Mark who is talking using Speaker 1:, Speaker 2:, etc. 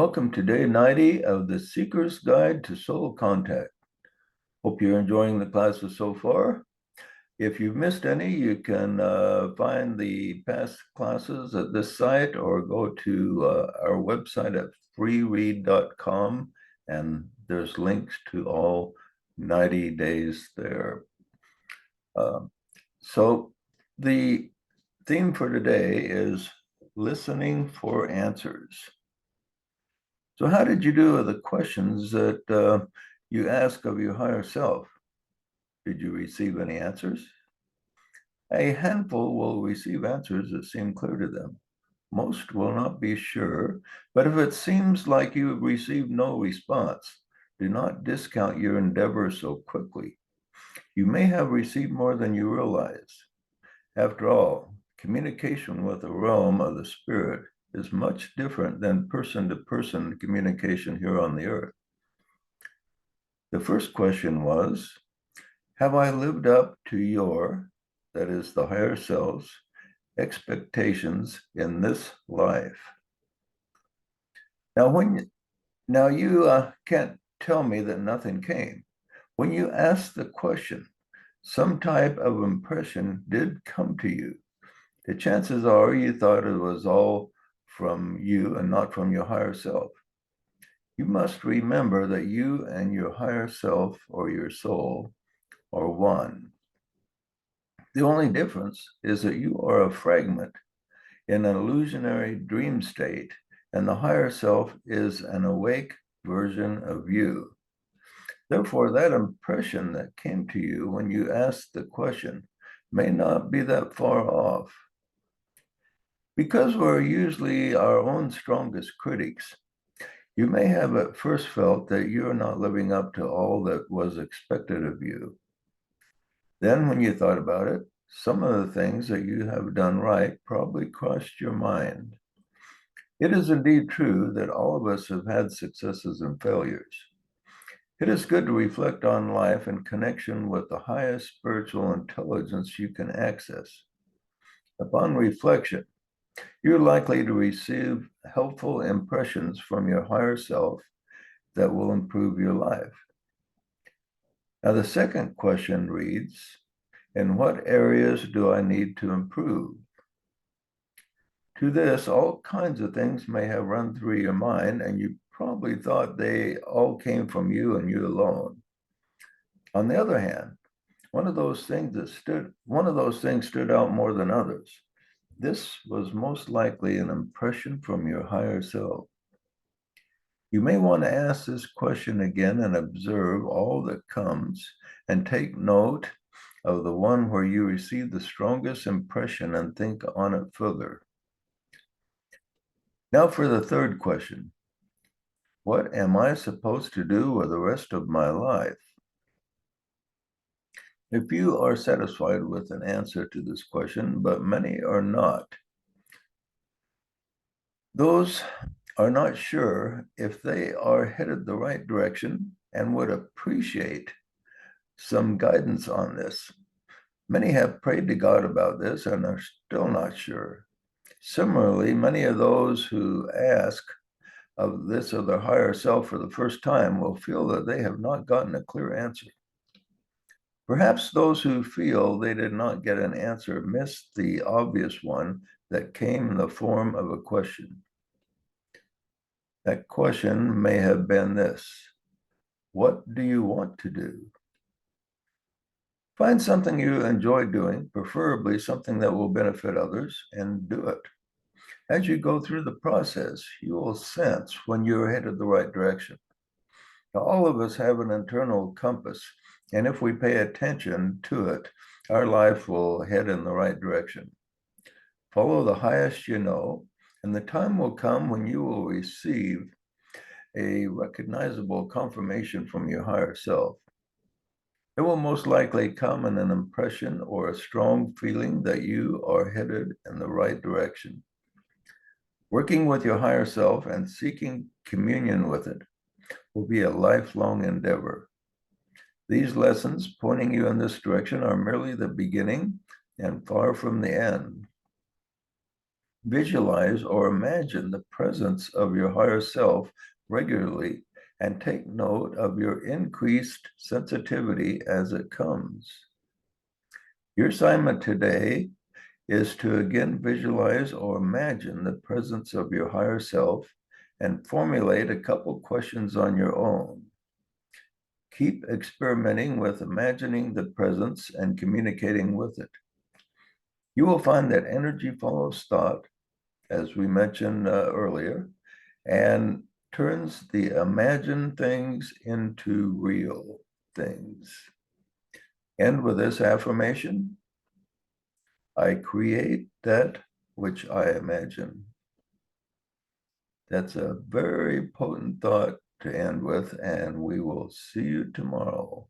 Speaker 1: Welcome to day 90 of the Seeker's Guide to Soul Contact. Hope you're enjoying the classes so far. If you've missed any, you can find the past classes at this site or go to our website at freeread.com, and there's links to all 90 days there. So the theme for today is listening for answers. So how did you do with the questions that you ask of your higher self? Did you receive any answers? A handful will receive answers that seem clear to them. Most will not be sure, but if it seems like you have received no response, do not discount your endeavor so quickly. You may have received more than you realize. After all, communication with the realm of the spirit is much different than person-to-person communication here on the earth. The first question was, have I lived up to your, that is the higher self's, expectations in this life? Now you can't tell me that nothing came. When you asked the question, some type of impression did come to you. The chances are you thought it was all from you and not from your higher self. You must remember that you and your higher self or your soul are one. The only difference is that you are a fragment in an illusionary dream state, and the higher self is an awake version of you. Therefore, that impression that came to you when you asked the question may not be that far off. Because we're usually our own strongest critics, you may have at first felt that you're not living up to all that was expected of you. Then, when you thought about it, some of the things that you have done right probably crossed your mind. It is indeed true that all of us have had successes and failures. It is good to reflect on life in connection with the highest spiritual intelligence you can access. Upon reflection, you're likely to receive helpful impressions from your higher self that will improve your life. Now, the second question reads, in what areas do I need to improve? To this, all kinds of things may have run through your mind, and you probably thought they all came from you and you alone. On the other hand, one of those things stood out more than others. This was most likely an impression from your higher self. You may want to ask this question again and observe all that comes and take note of the one where you receive the strongest impression and think on it further. Now for the third question. What am I supposed to do with the rest of my life? If you are satisfied with an answer to this question, but many are not, those are not sure if they are headed the right direction and would appreciate some guidance on this. Many have prayed to God about this and are still not sure. Similarly, many of those who ask of this of their higher self for the first time will feel that they have not gotten a clear answer. Perhaps those who feel they did not get an answer missed the obvious one that came in the form of a question. That question may have been this: what do you want to do? Find something you enjoy doing, preferably something that will benefit others, and do it. As you go through the process, you will sense when you're headed the right direction. Now, all of us have an internal compass, and if we pay attention to it, our life will head in the right direction. Follow the highest you know, and the time will come when you will receive a recognizable confirmation from your higher self. It will most likely come in an impression or a strong feeling that you are headed in the right direction. Working with your higher self and seeking communion with it will be a lifelong endeavor. These lessons pointing you in this direction are merely the beginning and far from the end. visualize or imagine the presence of your higher self regularly and take note of your increased sensitivity as it comes. Your assignment today is to again visualize or imagine the presence of your higher self and formulate a couple questions on your own. Keep experimenting with imagining the presence and communicating with it. You will find that energy follows thought, as we mentioned earlier, and turns the imagined things into real things. And with this affirmation, I create that which I imagine. That's a very potent thought to end with, and we will see you tomorrow.